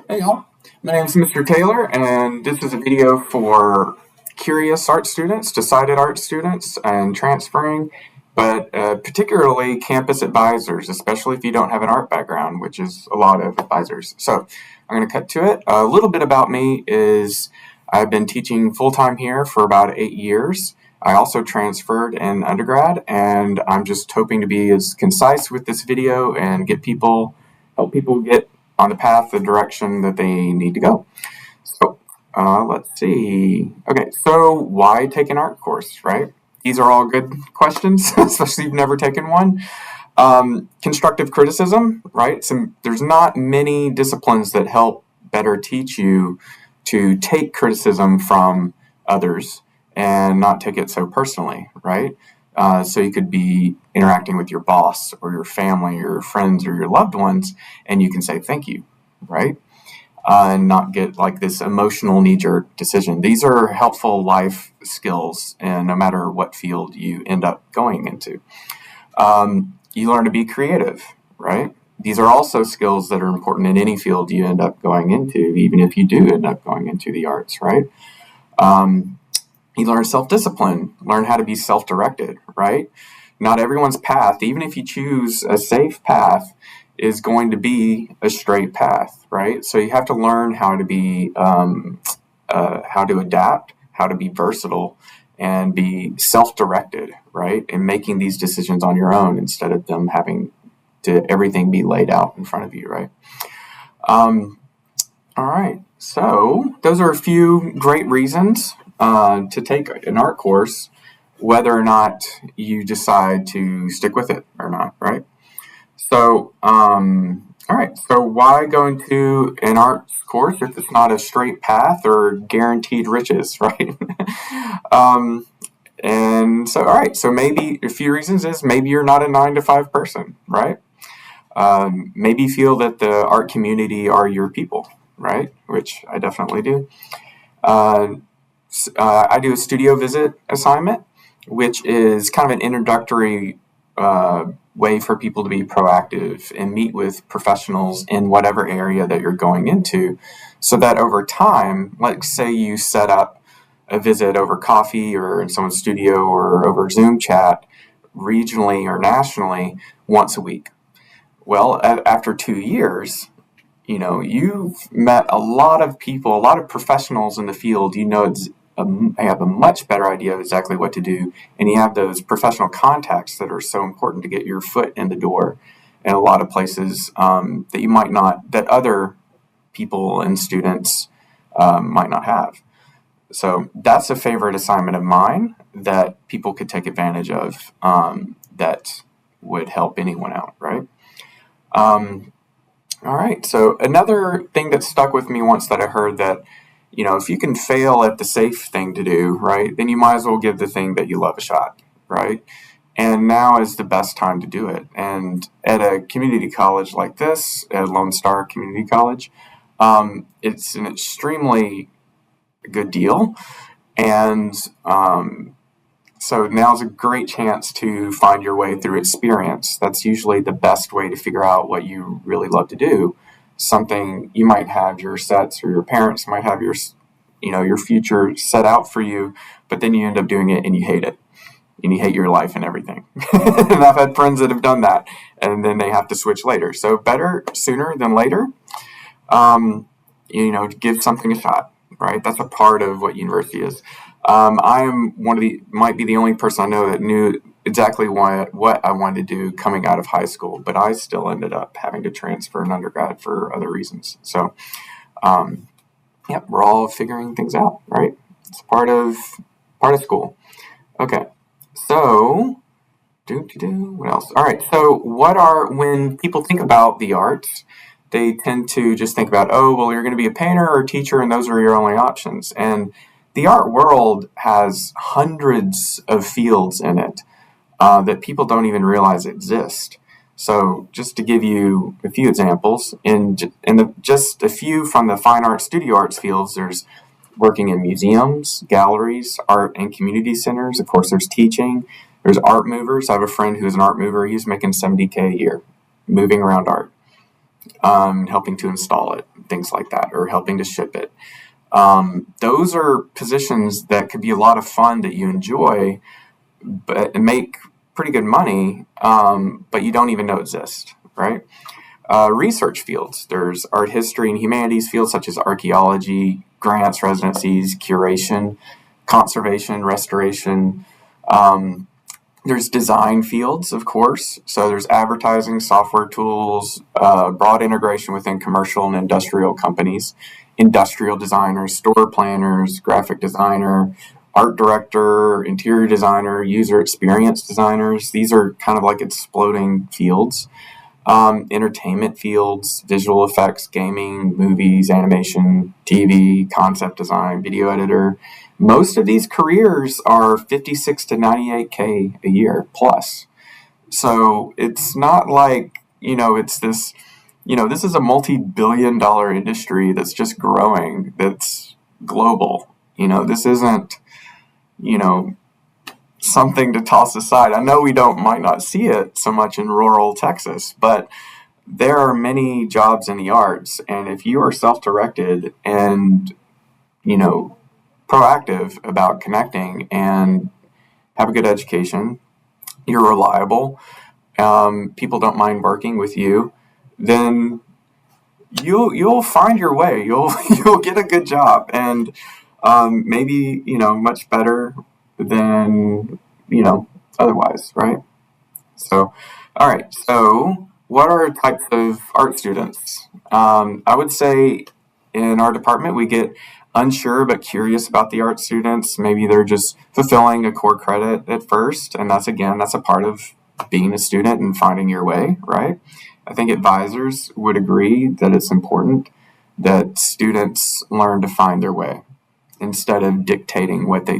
Hey y'all, my name is Mr. Taylor, and this is a video for curious art students, decided art students, and transferring, but particularly campus advisors, especially if you don't have an art background, which is a lot of advisors. So I'm going to cut to it. A little bit about me is I've been teaching full-time here for about 8 years. I also transferred in undergrad, and I'm just hoping to be as concise with this video and help people get on the path, the direction that they need to go. So let's see. Okay, so why take an art course, right? These are all good questions, especially if you've never taken one. Constructive criticism, right? There's not many disciplines that help better teach you to take criticism from others and not take it so personally, right? So you could be interacting with your boss or your family or your friends or your loved ones, and you can say thank you, right? And not get like this emotional knee-jerk decision. These are helpful life skills, and no matter what field you end up going into. You learn to be creative, right? These are also skills that are important in any field you end up going into, even if you do end up going into the arts, right? You learn self-discipline, learn how to be self-directed, right? Not everyone's path, even if you choose a safe path, is going to be a straight path, right? So you have to learn how to be, how to adapt, how to be versatile, and be self-directed, right? And making these decisions on your own instead of them having to everything be laid out in front of you, right? All right, so those are a few great reasons to take an art course, whether or not you decide to stick with it or not, right? So, all right, so why go into an arts course if it's not a straight path or guaranteed riches, right? And so, all right, so maybe a few reasons is maybe you're not a 9 to 5 person, right? Maybe you feel that the art community are your people, right? Which I definitely do. I do a studio visit assignment, which is kind of an introductory way for people to be proactive and meet with professionals in whatever area that you're going into, so that over time, let's say you set up a visit over coffee or in someone's studio or over Zoom chat regionally or nationally once a week. Well, after 2 years, you've met a lot of people, a lot of professionals in the field. Have a much better idea of exactly what to do, and you have those professional contacts that are so important to get your foot in the door in a lot of places that you might not, that other people and students might not have. So that's a favorite assignment of mine that people could take advantage of, that would help anyone out, right? All right, so another thing that stuck with me once that I heard that, if you can fail at the safe thing to do, right, then you might as well give the thing that you love a shot, right? And now is the best time to do it. And at a community college like this, at Lone Star Community College, it's an extremely good deal. And so now's a great chance to find your way through experience. That's usually the best way to figure out what you really love to do. Something you might have your sets, or your parents might have your future set out for you, but then you end up doing it and you hate it. And you hate your life and everything. And I've had friends that have done that, and then they have to switch later. So better sooner than later. Give something a shot, right? That's a part of what university is. I am might be the only person I know that knew exactly what I wanted to do coming out of high school, but I still ended up having to transfer in undergrad for other reasons. So, we're all figuring things out, right? It's part of school. Okay, so what else? All right, so when people think about the arts, they tend to just think about, oh, well, you're going to be a painter or a teacher, and those are your only options. And the art world has hundreds of fields in it that people don't even realize exist. So just to give you a few examples, just a few from the fine arts, studio arts fields, there's working in museums, galleries, art and community centers. Of course, there's teaching. There's art movers. I have a friend who's an art mover. He's making $70K a year moving around art. helping to install it, things like that, or helping to ship it. Those are positions that could be a lot of fun that you enjoy, but make pretty good money, but you don't even know exist, right? Research fields. There's art history and humanities fields such as archaeology, grants, residencies, curation, conservation, restoration. There's design fields, of course. So there's advertising, software tools, broad integration within commercial and industrial companies, industrial designers, store planners, graphic designer, art director, interior designer, user experience designers. These are kind of like exploding fields. Entertainment fields, visual effects, gaming, movies, animation, TV, concept design, video editor. Most of these careers are 56 to 98K a year plus. So it's not like, it's this, this is a multi-billion-dollar industry that's just growing, that's global. This isn't, something to toss aside. I know we might not see it so much in rural Texas, but there are many jobs in the arts, and if you are self-directed and, proactive about connecting and have a good education, you're reliable, people don't mind working with you, then you'll find your way. You'll get a good job, and maybe much better than otherwise, right? So, all right. So, what are types of art students? I would say in our department we get unsure but curious about the art students. Maybe they're just fulfilling a core credit at first, and that's a part of being a student and finding your way, right? I think advisors would agree that it's important that students learn to find their way instead of dictating what they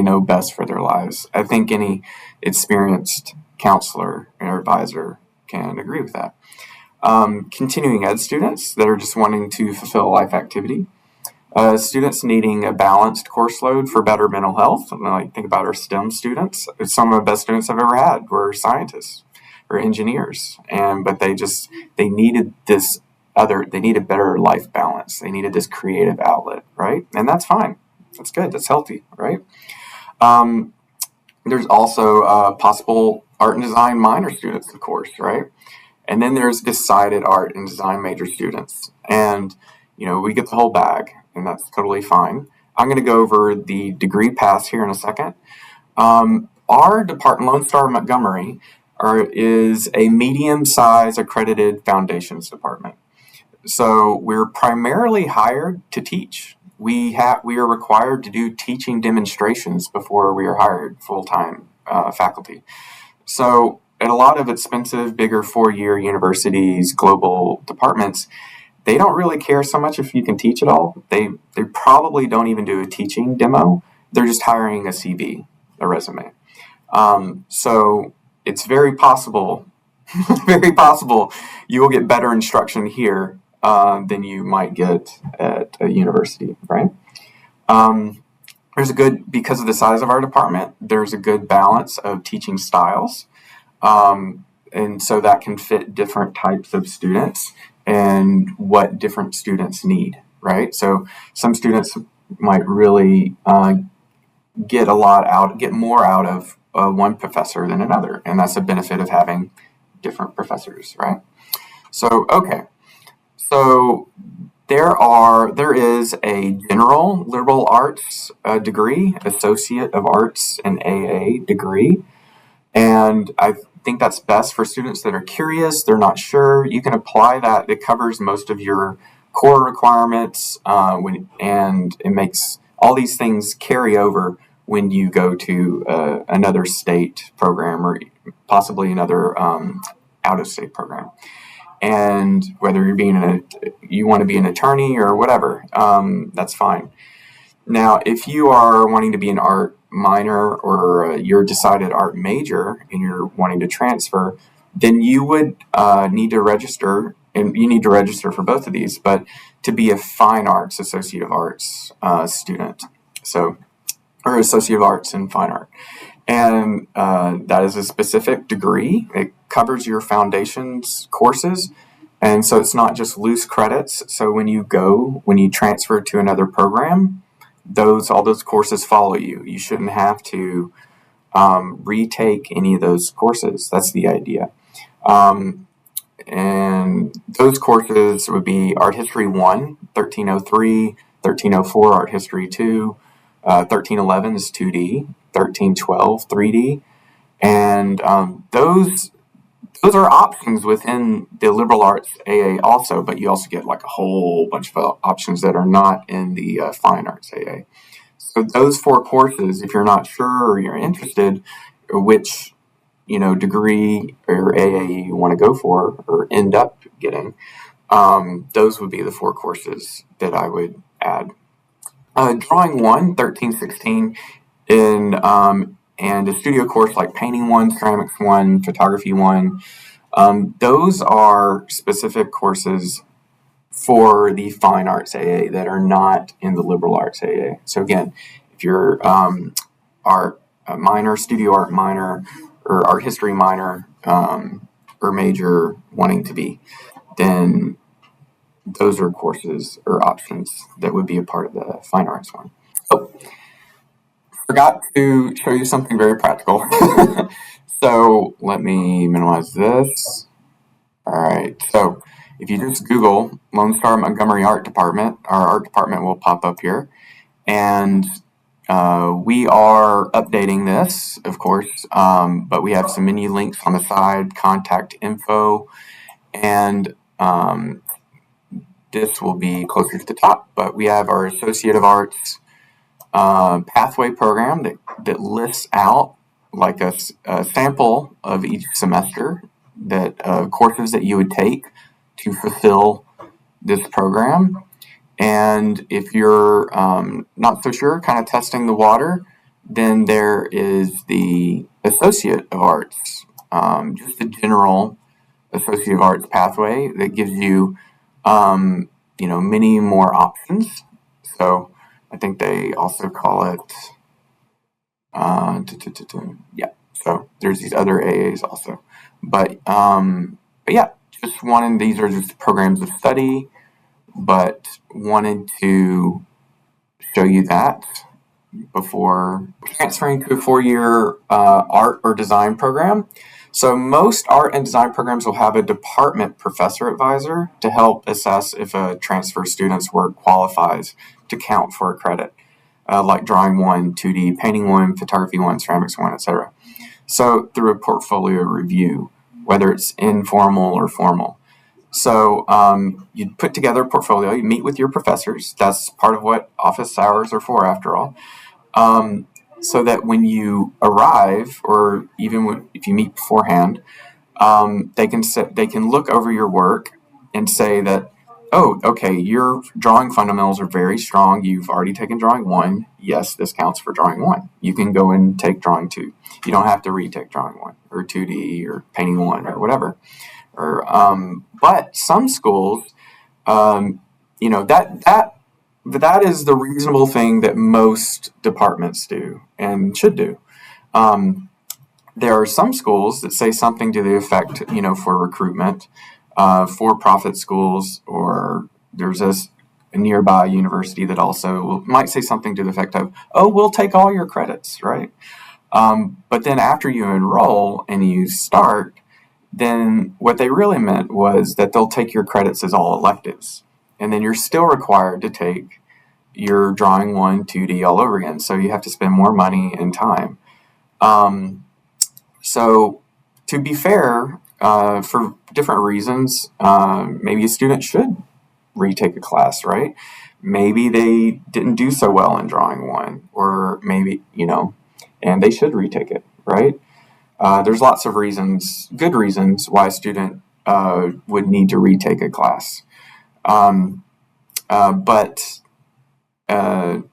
know best for their lives. I think any experienced counselor or advisor can agree with that. Continuing ed students that are just wanting to fulfill a life activity. Students needing a balanced course load for better mental health. Like, think about our STEM students. Some of the best students I've ever had were scientists or engineers, but they needed they needed better life balance. They needed this creative outlet, right? And that's fine. That's good. That's healthy, right? There's also possible art and design minor students, of course, right? And then there's decided art and design major students. And, we get the whole bag, and that's totally fine. I'm going to go over the degree paths here in a second. Our department, Lone Star Montgomery, is a medium-sized accredited foundations department. So we're primarily hired to teach. We are required to do teaching demonstrations before we are hired full-time faculty. So at a lot of expensive, bigger 4-year universities, global departments, they don't really care so much if you can teach at all. They probably don't even do a teaching demo. They're just hiring a CV, a resume. So it's very possible you will get better instruction here than you might get at a university, right? Because of the size of our department, there's a good balance of teaching styles. And so that can fit different types of students and what different students need, right? So some students might really get more out of one professor than another, and that's a benefit of having different professors, right? So, okay. So there is a general liberal arts degree, associate of arts, and AA degree, and I think that's best for students that are curious, they're not sure. You can apply that. It covers most of your core requirements, and it makes all these things carry over when you go to another state program or possibly another out-of-state program. And whether you want to be an attorney or whatever, that's fine. Now, if you are wanting to be an art minor or you're decided art major and you're wanting to transfer, then you would need to register, and you need to register for both of these, but to be a fine arts, associate of arts student. Or associate of arts in fine art. And that is a specific degree. It covers your foundations courses, And so it's not just loose credits. So when you transfer to another program, all those courses follow you. You shouldn't have to retake any of those courses. That's the idea. And those courses would be Art History 1, 1303, 1304, Art History 2, 1311 is 2D, 1312, 3D. And those are options within the liberal arts AA also, but you also get like a whole bunch of options that are not in the fine arts AA. So those 4 courses, if you're not sure or you're interested, which degree or AA you want to go for or end up getting, those would be the 4 courses that I would add. Drawing 1, 1316, and a studio course like Painting 1, Ceramics 1, Photography 1. Those are specific courses for the Fine Arts AA that are not in the Liberal Arts AA. So again, if you're art minor, studio art minor, or art history minor, or major wanting to be, then those are courses or options that would be a part of the Fine Arts one. Oh, forgot to show you something very practical. So let me minimize this. All right, so if you just Google Lone Star Montgomery Art Department, our art department will pop up here. And we are updating this, of course, but we have some menu links on the side, contact info, and this will be closer to the top, but we have our Associate of Arts pathway program that lists out like a sample of each semester that courses that you would take to fulfill this program. And if you're not so sure, kind of testing the water, then there is the Associate of Arts, just a general Associate of Arts pathway that gives you, many more options. So I think they also call it, yeah. So there's these other AAs also, but yeah, just wanted, these are just programs of study, but wanted to show you that before transferring to a 4-year art or design program. So most art and design programs will have a department professor advisor to help assess if a transfer student's work qualifies to count for a credit, like Drawing 1, 2D, Painting 1, Photography 1, Ceramics 1, etc. So through a portfolio review, whether it's informal or formal. So you put together a portfolio, you meet with your professors. That's part of what office hours are for, after all. So that when you arrive, or even if you meet beforehand, they can look over your work and say that, oh, okay, your drawing fundamentals are very strong. You've already taken Drawing 1. Yes, this counts for Drawing 1. You can go and take Drawing 2. You don't have to retake Drawing 1 or 2D or Painting 1 or whatever. But some schools, that is the reasonable thing that most departments do and should do. There are some schools that say something to the effect, for recruitment, for-profit schools, or there's a nearby university that also might say something to the effect of, oh, we'll take all your credits, right? But then after you enroll and you start, then what they really meant was that they'll take your credits as all electives. And then you're still required to take your Drawing 1, 2D all over again. So you have to spend more money and time. So to be fair, for different reasons, maybe a student should retake a class, right? Maybe they didn't do so well in Drawing 1, or maybe, and they should retake it, right? There's lots of reasons, good reasons, why a student would need to retake a class. But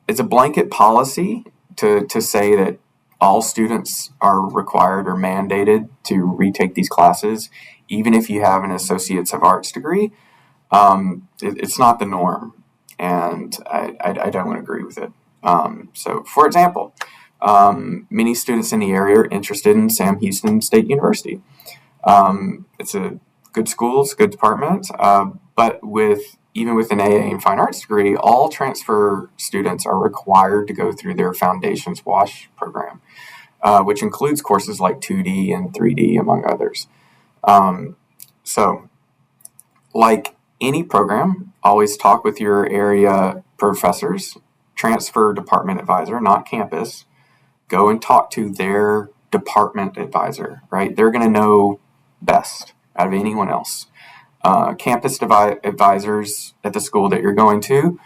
it's a blanket policy to say that all students are required or mandated to retake these classes, even if you have an Associates of Arts degree. It's not the norm, and I don't agree with it. So, for example, many students in the area are interested in Sam Houston State University. It's a good schools, good departments, but even with an AA and fine arts degree, all transfer students are required to go through their Foundations WASH program, which includes courses like 2D and 3D, among others. So, like any program, always talk with your area professors, transfer department advisor, not campus. Go and talk to their department advisor, right? They're going to know best out of anyone else. Campus advisors at the school that you're going to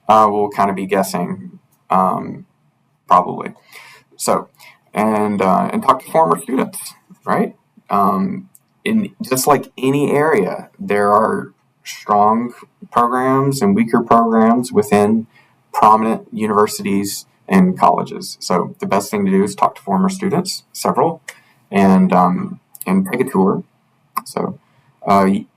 will kind of be guessing, probably. So, and talk to former students, right? In just like any area, there are strong programs and weaker programs within prominent universities and colleges. So the best thing to do is talk to former students, several, and take a tour. So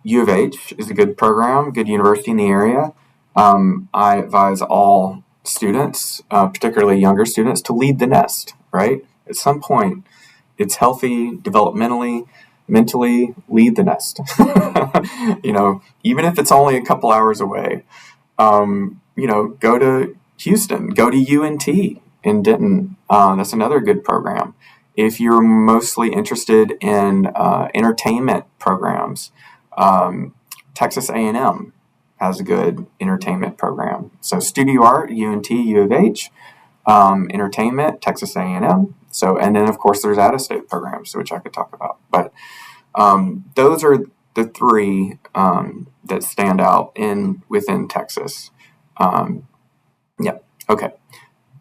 U of H is a good program, good university in the area. I advise all students, particularly younger students, to leave the nest, right? At some point, it's healthy developmentally, mentally, leave the nest. Even if it's only a couple hours away, go to Houston, go to UNT in Denton. That's another good program. If you're mostly interested in entertainment programs, Texas A&M has a good entertainment program. So Studio Art, UNT, U of H, entertainment, Texas A&M. So, and then of course there's out-of-state programs, which I could talk about. But those are the three that stand out within Texas. Okay.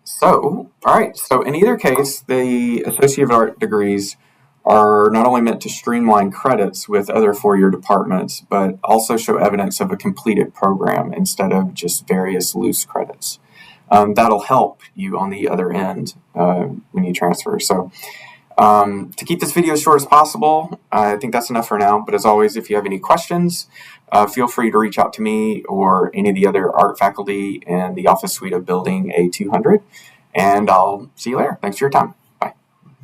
So, all right. So in either case, the Associate of Art degrees are not only meant to streamline credits with other four-year departments, but also show evidence of a completed program instead of just various loose credits. That'll help you on the other end when you transfer. So to keep this video as short as possible, I think that's enough for now. But as always, if you have any questions, feel free to reach out to me or any of the other art faculty in the office suite of Building A200. And I'll see you later. Thanks for your time.